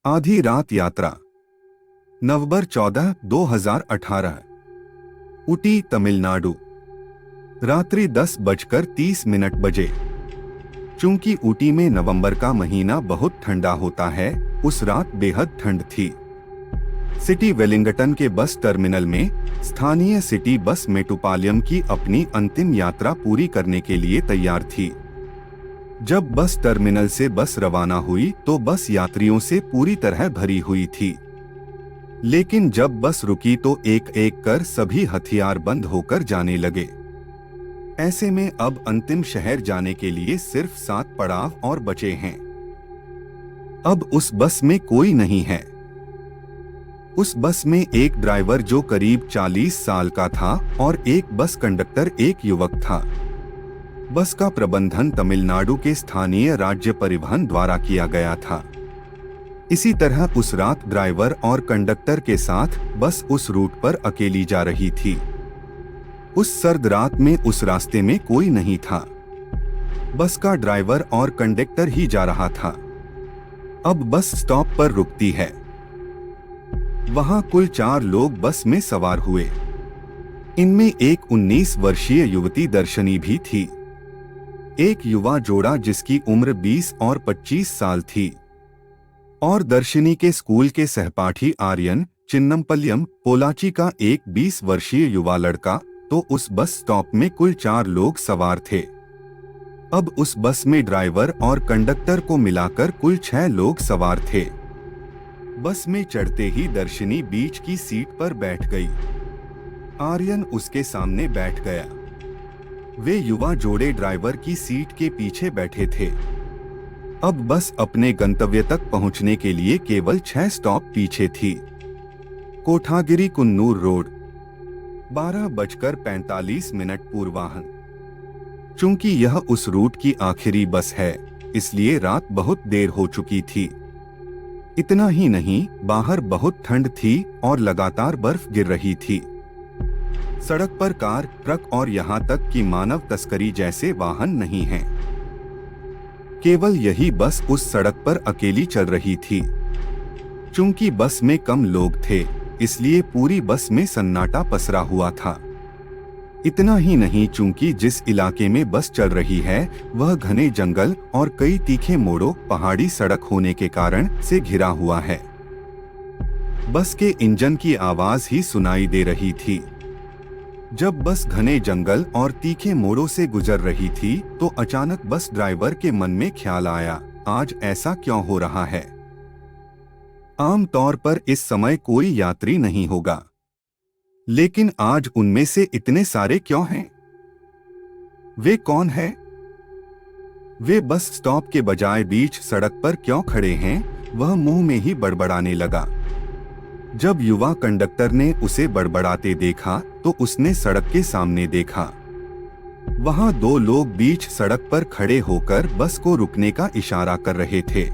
आधी रात यात्रा। नवंबर 14, 2018। ऊटी, तमिलनाडु। रात्रि 10:30 बजे। चूंकि ऊटी में नवंबर का महीना बहुत ठंडा होता है, उस रात बेहद ठंड थी। सिटी वेलिंगटन के बस टर्मिनल में स्थानीय सिटी बस मेट्रोपालियम की अपनी अंतिम यात्रा पूरी करने के लिए तैयार थी। जब बस टर्मिनल से बस रवाना हुई तो बस यात्रियों से पूरी तरह भरी हुई थी। लेकिन जब बस रुकी तो एक एक कर सभी हथियार बंद होकर जाने लगे। ऐसे में अब अंतिम शहर जाने के लिए सिर्फ 7 पड़ाव और बचे हैं। अब उस बस में कोई नहीं है। उस बस में एक ड्राइवर जो करीब 40 साल का था और एक बस कंडक्टर, एक युवक था। बस का प्रबंधन तमिलनाडु के स्थानीय राज्य परिवहन द्वारा किया गया था। इसी तरह उस रात ड्राइवर और कंडक्टर के साथ बस उस रूट पर अकेली जा रही थी। उस सर्द रात में उस रास्ते में कोई नहीं था। बस का ड्राइवर और कंडक्टर ही जा रहा था। अब बस स्टॉप पर रुकती है। वहां कुल 4 लोग बस में सवार हुए। इनमें एक 19 वर्षीय युवती दर्शनी भी थी। एक युवा जोड़ा जिसकी उम्र 20 और 25 साल थी और दर्शनी के स्कूल के सहपाठी आर्यन चिन्नमपल्लम पोलाची का एक 20 वर्षीय युवा लड़का। तो उस बस स्टॉप में कुल 4 लोग सवार थे। अब उस बस में ड्राइवर और कंडक्टर को मिलाकर कुल 6 लोग सवार थे। बस में चढ़ते ही दर्शनी बीच की सीट पर बैठ गई। आर्यन उसके सामने बैठ गया। वे युवा जोड़े ड्राइवर की सीट के पीछे बैठे थे। अब बस अपने गंतव्य तक पहुंचने के लिए केवल 6 स्टॉप पीछे थी। कोठागिरी कुन्नूर रोड। 12:45 पूर्वाह्न। चूंकि यह उस रूट की आखिरी बस है, इसलिए रात बहुत देर हो चुकी थी। इतना ही नहीं, बाहर बहुत ठंड थी और लगातार बर्फ गिर रही थी। सड़क पर कार, ट्रक और यहाँ तक कि मानव तस्करी जैसे वाहन नहीं हैं। केवल यही बस उस सड़क पर अकेली चल रही थी। चूंकि बस में कम लोग थे, इसलिए पूरी बस में सन्नाटा पसरा हुआ था। इतना ही नहीं, चूंकि जिस इलाके में बस चल रही है वह घने जंगल और कई तीखे मोड़ों, पहाड़ी सड़क होने के कारण से घिरा हुआ है। बस के इंजन की आवाज ही सुनाई दे रही थी। जब बस घने जंगल और तीखे मोड़ों से गुजर रही थी तो अचानक बस ड्राइवर के मन में ख्याल आया, आज ऐसा क्यों हो रहा है? आम तौर पर इस समय कोई यात्री नहीं होगा, लेकिन आज उनमें से इतने सारे क्यों हैं? वे कौन हैं? वे बस स्टॉप के बजाय बीच सड़क पर क्यों खड़े हैं? वह मुंह में ही बड़बड़ाने लगा। जब युवा कंडक्टर ने उसे बड़बड़ाते देखा तो उसने सड़क के सामने देखा। वहां 2 लोग बीच सड़क पर खड़े होकर बस को रुकने का इशारा कर रहे थे।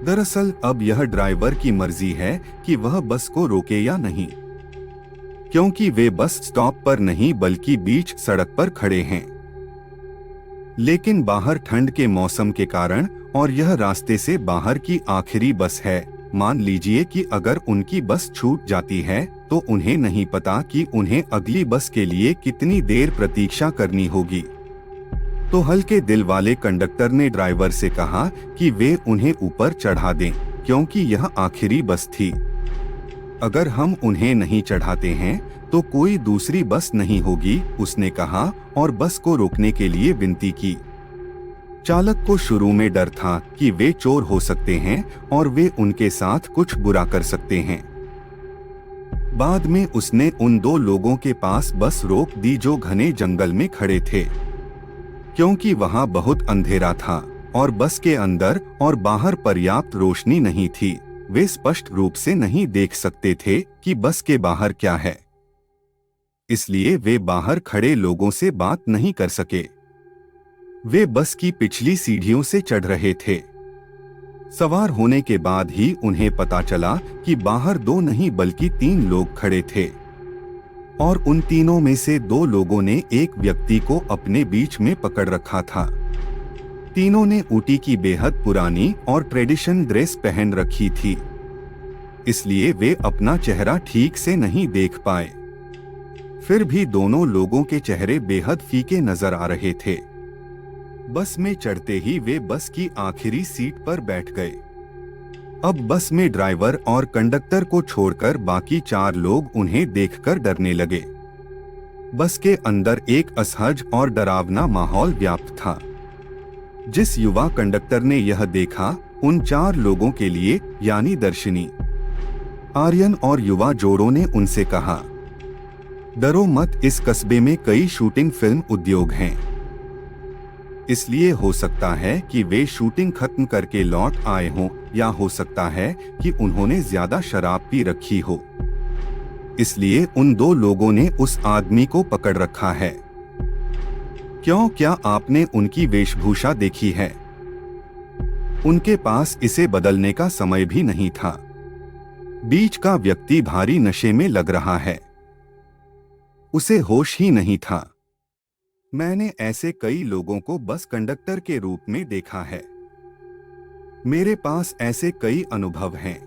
दरअसल अब यह ड्राइवर की मर्जी है कि वह बस को रोके या नहीं, क्योंकि वे बस स्टॉप पर नहीं बल्कि बीच सड़क पर खड़े हैं। लेकिन बाहर ठंड के मौसम के कारण और यह रास्ते से बाहर की आखिरी बस है। मान लीजिए कि अगर उनकी बस छूट जाती है तो उन्हें नहीं पता कि उन्हें अगली बस के लिए कितनी देर प्रतीक्षा करनी होगी। तो हल्के दिल वाले कंडक्टर ने ड्राइवर से कहा कि वे उन्हें ऊपर चढ़ा दें, क्योंकि यह आखिरी बस थी। अगर हम उन्हें नहीं चढ़ाते हैं तो कोई दूसरी बस नहीं होगी, उसने कहा और बस को रोकने के लिए विनती की। चालक को शुरू में डर था कि वे चोर हो सकते हैं और वे उनके साथ कुछ बुरा कर सकते हैं। बाद में उसने उन 2 लोगों के पास बस रोक दी जो घने जंगल में खड़े थे, क्योंकि वहां बहुत अंधेरा था और बस के अंदर और बाहर पर्याप्त रोशनी नहीं थी। वे स्पष्ट रूप से नहीं देख सकते थे कि बस के बाहर क्या है, इसलिए वे बाहर खड़े लोगों से बात नहीं कर सके। वे बस की पिछली सीढ़ियों से चढ़ रहे थे। सवार होने के बाद ही उन्हें पता चला कि बाहर 2 नहीं बल्कि 3 लोग खड़े थे और उन तीनों में से 2 लोगों ने एक व्यक्ति को अपने बीच में पकड़ रखा था। तीनों ने ऊटी की बेहद पुरानी और ट्रेडिशन ड्रेस पहन रखी थी, इसलिए वे अपना चेहरा ठीक से नहीं देख पाए। फिर भी दोनों लोगों के चेहरे बेहद फीके नजर आ रहे थे। बस में चढ़ते ही वे बस की आखिरी सीट पर बैठ गए। अब बस में ड्राइवर और कंडक्टर को छोड़कर बाकी 4 लोग उन्हें देखकर डरने लगे। बस के अंदर एक असहज और डरावना माहौल व्याप्त था। जिस युवा कंडक्टर ने यह देखा, उन 4 लोगों के लिए यानी दर्शिनी, आर्यन और युवा जोड़ों ने उनसे कहा, डरो मत, इस कस्बे में कई शूटिंग फिल्म उद्योग हैं, इसलिए हो सकता है कि वे शूटिंग खत्म करके लौट आए हों, या हो सकता है कि उन्होंने ज्यादा शराब पी रखी हो, इसलिए उन 2 लोगों ने उस आदमी को पकड़ रखा है। क्यों, क्या आपने उनकी वेशभूषा देखी है? उनके पास इसे बदलने का समय भी नहीं था। बीच का व्यक्ति भारी नशे में लग रहा है, उसे होश ही नहीं था। मैंने ऐसे कई लोगों को बस कंडक्टर के रूप में देखा है। मेरे पास ऐसे कई अनुभव हैं।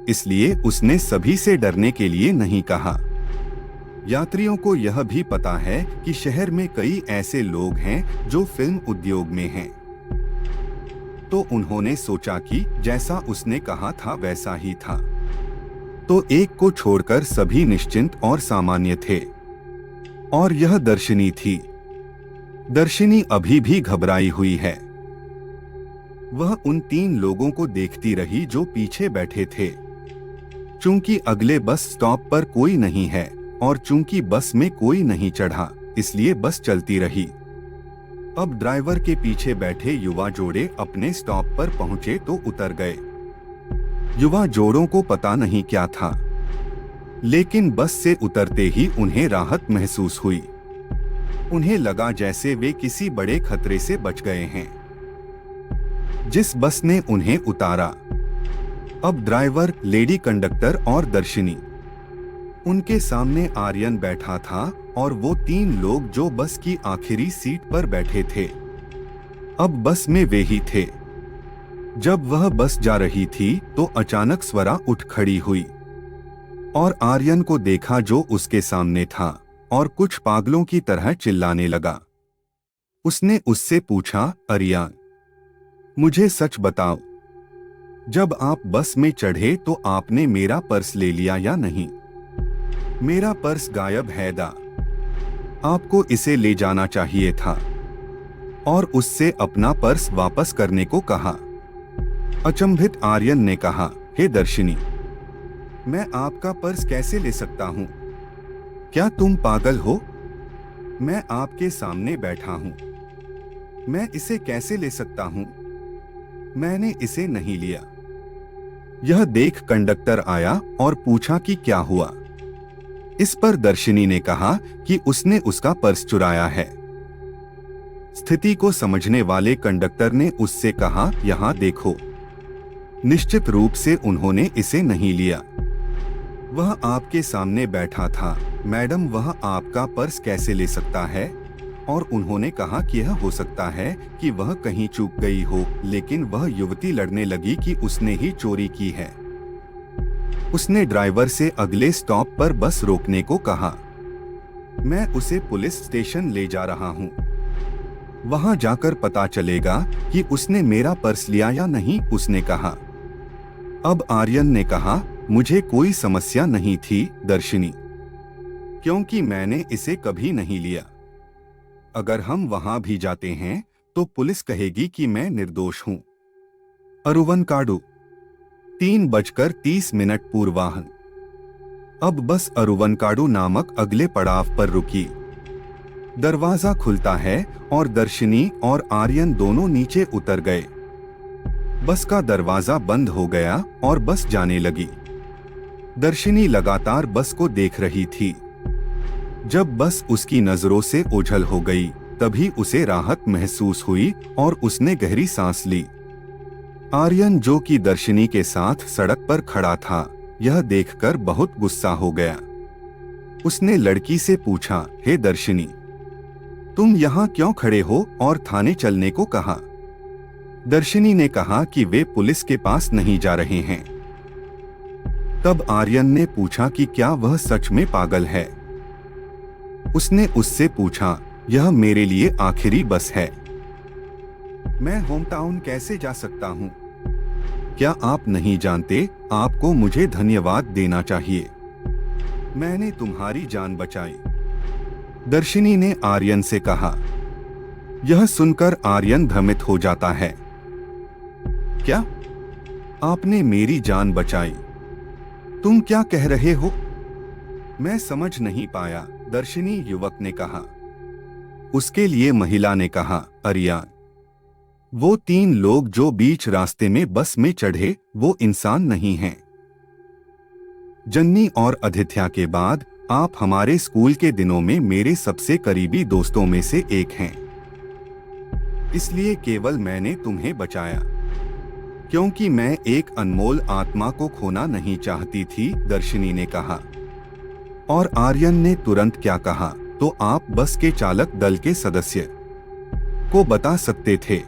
इसलिए उसने सभी से डरने के लिए नहीं कहा। यात्रियों को यह भी पता है कि शहर में कई ऐसे लोग हैं जो फिल्म उद्योग में हैं। तो उन्होंने सोचा कि जैसा उसने कहा था वैसा ही था। तो एक को छोड़कर सभी निश्चिंत और सामान्य थे, और यह दर्शिनी थी। दर्शिनी अभी भी घबराई हुई है। वह उन 3 लोगों को देखती रही जो पीछे बैठे थे। चूंकि अगले बस स्टॉप पर कोई नहीं है और चूंकि बस में कोई नहीं चढ़ा, इसलिए बस चलती रही। अब ड्राइवर के पीछे बैठे युवा जोड़े अपने स्टॉप पर पहुंचे तो उतर गए। युवा जोड़ों को पता नहीं क्या था, लेकिन बस से उतरते ही उन्हें राहत महसूस हुई। उन्हें लगा जैसे वे किसी बड़े खतरे से बच गए हैं। जिस बस ने उन्हें उतारा, अब ड्राइवर, लेडी कंडक्टर और दर्शिनी, उनके सामने आर्यन बैठा था और वो 3 लोग जो बस की आखिरी सीट पर बैठे थे। अब बस में वे ही थे। जब वह बस जा रही थी तो अचानक स्वरा उठ खड़ी हुई और आर्यन को देखा जो उसके सामने था, और कुछ पागलों की तरह चिल्लाने लगा। उसने उससे पूछा, आर्यन, मुझे सच बताओ, जब आप बस में चढ़े तो आपने मेरा पर्स ले लिया या नहीं? मेरा पर्स गायब है दा। आपको इसे ले जाना चाहिए था और उससे अपना पर्स वापस करने को कहा। अचंभित आर्यन ने कहा, हे दर्शिनी, मैं आपका पर्स कैसे ले सकता हूं? क्या तुम पागल हो? मैं आपके सामने बैठा हूं, मैं इसे कैसे ले सकता हूं? मैंने इसे नहीं लिया। यह देख कंडक्टर आया और पूछा कि क्या हुआ। इस पर दर्शिनी ने कहा कि उसने उसका पर्स चुराया है। स्थिति को समझने वाले कंडक्टर ने उससे कहा, यहाँ देखो। निश्चित रूप से उन्होंने इसे नहीं लिया। वह आपके सामने बैठा था, मैडम, वह आपका पर्स कैसे ले सकता है? और उन्होंने कहा कि यह हो सकता है कि वह कहीं चूक गई हो, लेकिन वह युवती लड़ने लगी कि उसने ही चोरी की है। उसने ड्राइवर से अगले स्टॉप पर बस रोकने को कहा। मैं उसे पुलिस स्टेशन ले जा रहा हूँ। वहां जाकर पता चलेगा कि उसने मेरा पर्स लिया या नहीं, उसने कहा। अब आर्यन ने कहा, मुझे कोई समस्या नहीं थी दर्शिनी, क्योंकि मैंने इसे कभी नहीं लिया। अगर हम वहां भी जाते हैं तो पुलिस कहेगी कि मैं निर्दोष हूं। अरुवनकाडु 3:30 पूर्वाह्न। अब बस अरुवनकाडु नामक अगले पड़ाव पर रुकी। दरवाजा खुलता है और दर्शिनी और आर्यन दोनों नीचे उतर गए। बस का दरवाजा बंद हो गया और बस जाने लगी। दर्शिनी लगातार बस को देख रही थी। जब बस उसकी नजरों से ओझल हो गई, तभी उसे राहत महसूस हुई और उसने गहरी सांस ली। आर्यन, जो कि दर्शिनी के साथ सड़क पर खड़ा था, यह देखकर बहुत गुस्सा हो गया। उसने लड़की से पूछा, हे दर्शिनी, तुम यहाँ क्यों खड़े हो और थाने चलने को कहा? दर्शिनी ने कहा कि वे पुलिस के पास नहीं जा रहे हैं। तब आर्यन ने पूछा कि क्या वह सच में पागल है। उसने उससे पूछा, यह मेरे लिए आखिरी बस है, मैं होम टाउन कैसे जा सकता हूँ? क्या आप नहीं जानते, आपको मुझे धन्यवाद देना चाहिए, मैंने तुम्हारी जान बचाई, दर्शिनी ने आर्यन से कहा। यह सुनकर आर्यन भ्रमित हो जाता है। क्या? आपने मेरी जान बचाई? तुम क्या कह रहे हो? मैं समझ नहीं पाया, दर्शिनी युवक ने कहा। उसके लिए महिला ने कहा, आर्यन, वो 3 लोग जो बीच रास्ते में बस में चढ़े, वो इंसान नहीं हैं। जन्नी और आदित्य के बाद आप हमारे स्कूल के दिनों में मेरे सबसे करीबी दोस्तों में से एक हैं। इसलिए केवल मैंने तुम्हें बचाया, क्योंकि मैं एक अनमोल आत्मा को खोना नहीं चाहती थी, दर्शिनी ने कहा। और आर्यन ने तुरंत क्या कहा, तो आप बस के चालक दल के सदस्य को बता सकते थे,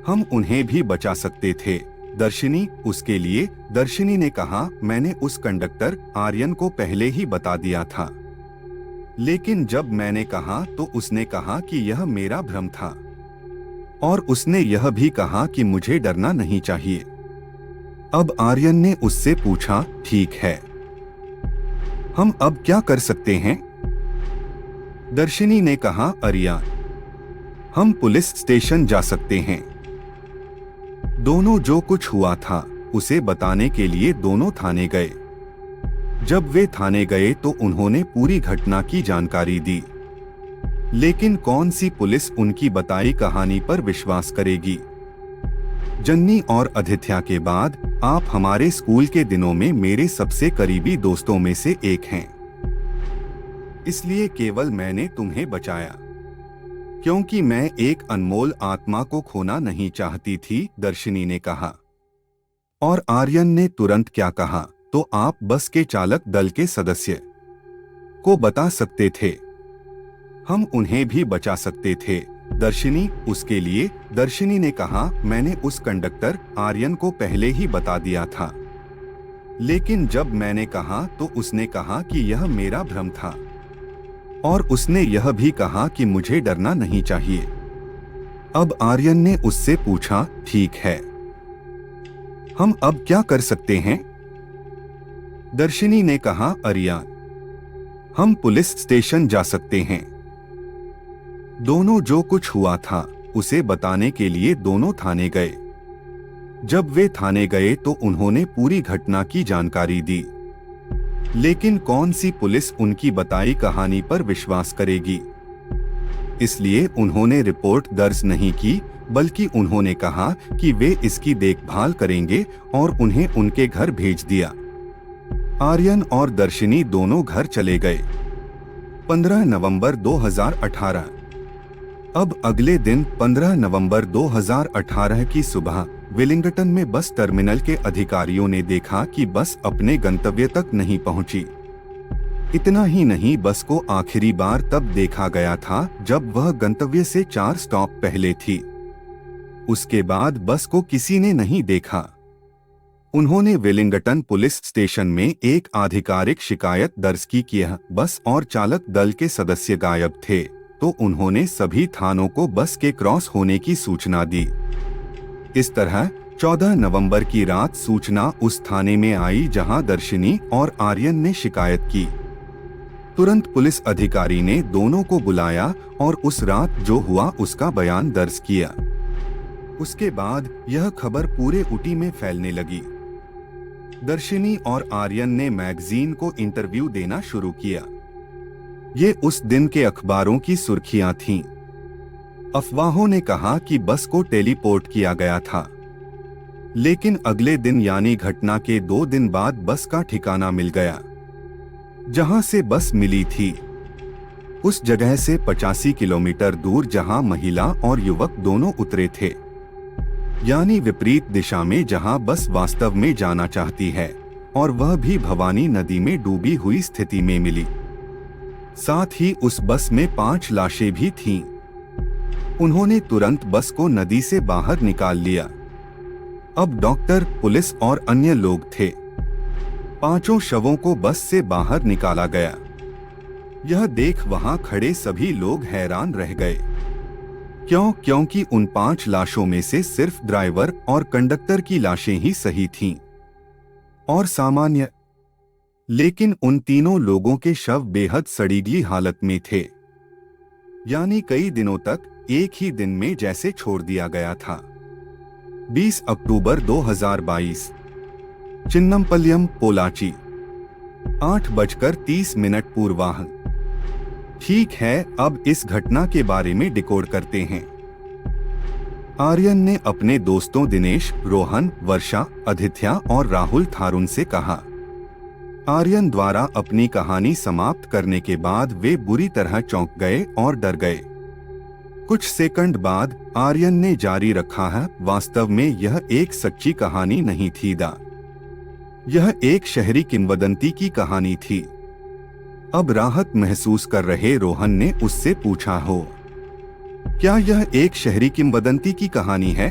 हम उन्हें भी बचा सकते थे, दर्शिनी। उसके लिए दर्शिनी ने कहा, मैंने उस कंडक्टर आर्यन को पहले ही बता दिया था, लेकिन जब मैंने कहा तो उसने कहा कि यह मेरा भ्रम था, और उसने यह भी कहा कि मुझे डरना नहीं चाहिए। अब आर्यन ने उससे पूछा, ठीक है, हम अब क्या कर सकते हैं? दर्शिनी ने कहा, आर्यन, हम पुलिस स्टेशन जा सकते हैं। दोनों जो कुछ हुआ था उसे बताने के लिए दोनों थाने गए। जब वे थाने गए तो उन्होंने पूरी घटना की जानकारी दी, लेकिन कौन सी पुलिस उनकी बताई कहानी पर विश्वास करेगी? जन्नी और आदित्य के बाद आप हमारे स्कूल के दिनों में मेरे सबसे करीबी दोस्तों में से एक हैं। इसलिए केवल मैंने तुम्हें बचाया, क्योंकि मैं एक अनमोल आत्मा को खोना नहीं चाहती थी, दर्शिनी ने कहा। और आर्यन ने तुरंत क्या कहा, तो आप बस के चालक दल के सदस्य को बता सकते थे, हम उन्हें भी बचा सकते थे, दर्शिनी। उसके लिए दर्शिनी ने कहा, मैंने उस कंडक्टर आर्यन को पहले ही बता दिया था, लेकिन जब मैंने कहा तो उसने कहा कि यह मेरा भ्रम था, और उसने यह भी कहा कि मुझे डरना नहीं चाहिए। अब आर्यन ने उससे पूछा, ठीक है, हम अब क्या कर सकते हैं? दर्शिनी ने कहा, आर्यन, हम पुलिस स्टेशन जा सकते हैं। दोनों जो कुछ हुआ था उसे बताने के लिए दोनों थाने गए। जब वे थाने गए तो उन्होंने पूरी घटना की जानकारी दी, लेकिन कौन सी पुलिस उनकी बताई कहानी पर विश्वास करेगी? इसलिए उन्होंने रिपोर्ट दर्ज नहीं की, बल्कि उन्होंने कहा कि वे इसकी देखभाल करेंगे और उन्हें उनके घर भेज दिया। आर्यन और दर्शिनी दोनों घर चले गए। 15 नवंबर 2018। अब अगले दिन 15 नवंबर 2018 की सुबह विलिंगटन में बस टर्मिनल के अधिकारियों ने देखा कि बस अपने गंतव्य तक नहीं पहुंची। इतना ही नहीं, बस को आखिरी बार तब देखा गया था जब वह गंतव्य से 4 स्टॉप पहले थी। उसके बाद बस को किसी ने नहीं देखा। उन्होंने विलिंगटन पुलिस स्टेशन में एक आधिकारिक शिकायत दर्ज की कि बस और चालक दल के सदस्य गायब थे, तो उन्होंने सभी थानों को बस के क्रॉस होने की सूचना दी। इस तरह 14 नवंबर की रात सूचना उस थाने में आई जहां दर्शिनी और आर्यन ने शिकायत की। तुरंत पुलिस अधिकारी ने दोनों को बुलाया और उस रात जो हुआ उसका बयान दर्ज किया। उसके बाद यह खबर पूरे ऊटी में फैलने लगी। दर्शिनी और आर्यन ने मैगजीन को इंटरव्यू देना शुरू किया। ये उस दिन के अखबारों की सुर्खियां थीं। अफवाहों ने कहा कि बस को टेलीपोर्ट किया गया था, लेकिन अगले दिन यानी घटना के 2 दिन बाद बस का ठिकाना मिल गया। जहां से बस मिली थी उस जगह से 85 किलोमीटर दूर जहां महिला और युवक दोनों उतरे थे, यानी विपरीत दिशा में जहां बस वास्तव में जाना चाहती है, और वह भी भवानी नदी में डूबी हुई स्थिति में मिली। साथ ही उस बस में 5 लाशें भी थीं। उन्होंने तुरंत बस को नदी से बाहर निकाल लिया। अब डॉक्टर, पुलिस और अन्य लोग थे। 5 शवों को बस से बाहर निकाला गया। यह देख वहां खड़े सभी लोग हैरान रह गए। क्योंकि उन 5 लाशों में से सिर्फ ड्राइवर और कंडक्टर की लाशें ही सही थीं और सामान्य, लेकिन उन तीनों लोगों के शव बेहद सड़ीगली हालत में थे, यानी कई दिनों तक एक ही दिन में जैसे छोड़ दिया गया था। 20 अक्टूबर 2022, चिन्नमपल्लियम, पोलाची, 8:30 पूर्वाह्न। ठीक है, अब इस घटना के बारे में डिकोड करते हैं। आर्यन ने अपने दोस्तों दिनेश, रोहन, वर्षा, आदित्य और राहुल थारुन से कहा। आर्यन द्वारा अपनी कहानी समाप्त करने के बाद वे बुरी तरह चौंक गए और डर गए। कुछ सेकंड बाद आर्यन ने जारी रखा है, वास्तव में यह एक सच्ची कहानी नहीं थी यह एक शहरी किंवदंती की कहानी थी। अब राहत महसूस कर रहे रोहन ने उससे पूछा, हो क्या यह एक शहरी किंवदंती की कहानी है?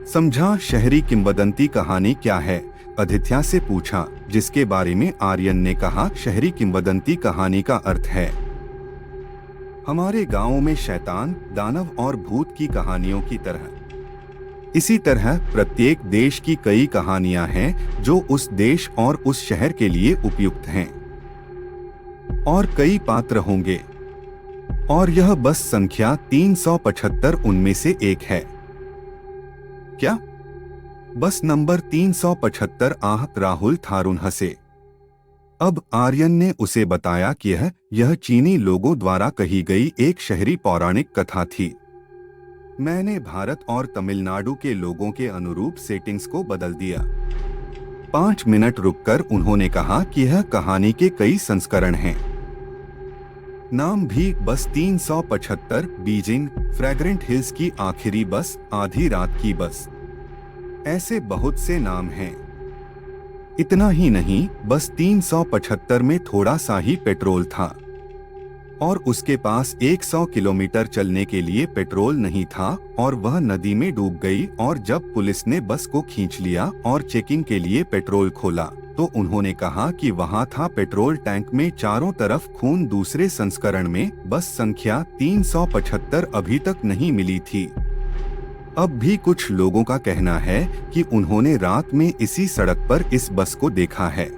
समझा, शहरी किंवदंती कहानी क्या है? आदित्य से पूछा, जिसके बारे में आर्यन ने कहा, शहरी किंवदंती कहानी का अर्थ है हमारे गांवों में शैतान, दानव और भूत की कहानियों की तरह। इसी तरह प्रत्येक देश की कई कहानियां हैं जो उस देश और उस शहर के लिए उपयुक्त हैं, और कई पात्र होंगे, और यह बस संख्या 375 उनमें से एक है। क्या? बस नंबर 375? राहुल थारुन हंसे। अब आर्यन ने उसे बताया कि यह चीनी लोगों द्वारा कही गई एक शहरी पौराणिक कथा थी। मैंने भारत और तमिलनाडु के लोगों के अनुरूप सेटिंग्स को बदल दिया। 5 मिनट रुककर उन्होंने कहा कि यह कहानी के कई संस्करण हैं। नाम भी बस 375, बीजिंग, फ्रैग्रेंट हिल्स की आखिरी बस, आधी रात की बस, ऐसे बहुत से नाम हैं। इतना ही नहीं, बस 375 में थोड़ा सा ही पेट्रोल था और उसके पास 100 किलोमीटर चलने के लिए पेट्रोल नहीं था और वह नदी में डूब गई। और जब पुलिस ने बस को खींच लिया और चेकिंग के लिए पेट्रोल खोला तो उन्होंने कहा कि वहां था पेट्रोल टैंक में चारों तरफ खून। दूसरे संस्करण में बस संख्या 375 अभी तक नहीं मिली थी। अब भी कुछ लोगों का कहना है कि उन्होंने रात में इसी सड़क पर इस बस को देखा है।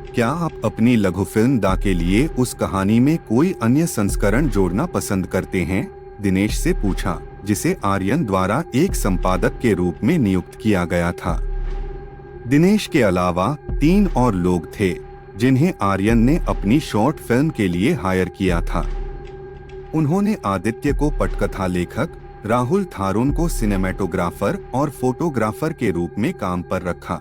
क्या आप अपनी लघु फिल्म दा के लिए उस कहानी में कोई अन्य संस्करण जोड़ना पसंद करते हैं? दिनेश से पूछा, जिसे आर्यन द्वारा एक संपादक के रूप में नियुक्त किया गया था। दिनेश के अलावा 3 और लोग थे जिन्हें आर्यन ने अपनी शॉर्ट फिल्म के लिए हायर किया था। उन्होंने आदित्य को पटकथा लेखक, राहुल थारुन को सिनेमेटोग्राफर और फोटोग्राफर के रूप में काम पर रखा,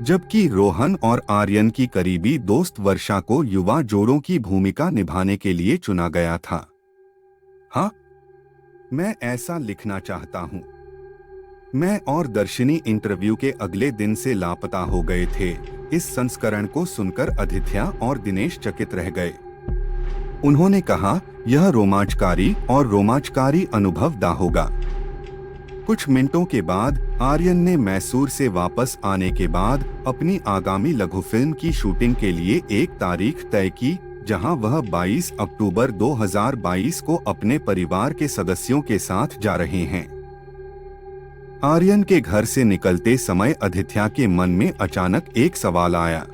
जबकि रोहन और आर्यन की करीबी दोस्त वर्षा को युवा जोड़ों की भूमिका निभाने के लिए चुना गया था। हाँ, मैं ऐसा लिखना चाहता हूँ। मैं और दर्शिनी इंटरव्यू के अगले दिन से लापता हो गए थे। इस संस्करण को सुनकर आदित्य और दिनेश चकित रह गए। उन्होंने कहा, यह रोमांचकारी अनुभव दा होगा। कुछ मिनटों के बाद आर्यन ने मैसूर से वापस आने के बाद अपनी आगामी लघु फिल्म की शूटिंग के लिए एक तारीख तय की, जहां वह 22 अक्टूबर 2022 को अपने परिवार के सदस्यों के साथ जा रहे हैं। आर्यन के घर से निकलते समय आदित्य के मन में अचानक एक सवाल आया।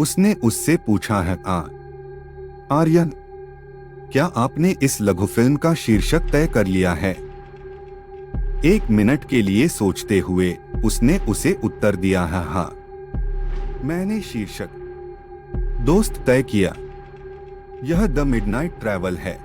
उसने उससे पूछा, है आर्यन, क्या आपने इस लघु फिल्म का शीर्षक तय कर लिया है? 1 मिनट के लिए सोचते हुए उसने उसे उत्तर दिया, है हाँ, मैंने शीर्षक दोस्त तय किया। यह द मिडनाइट ट्रैवल है।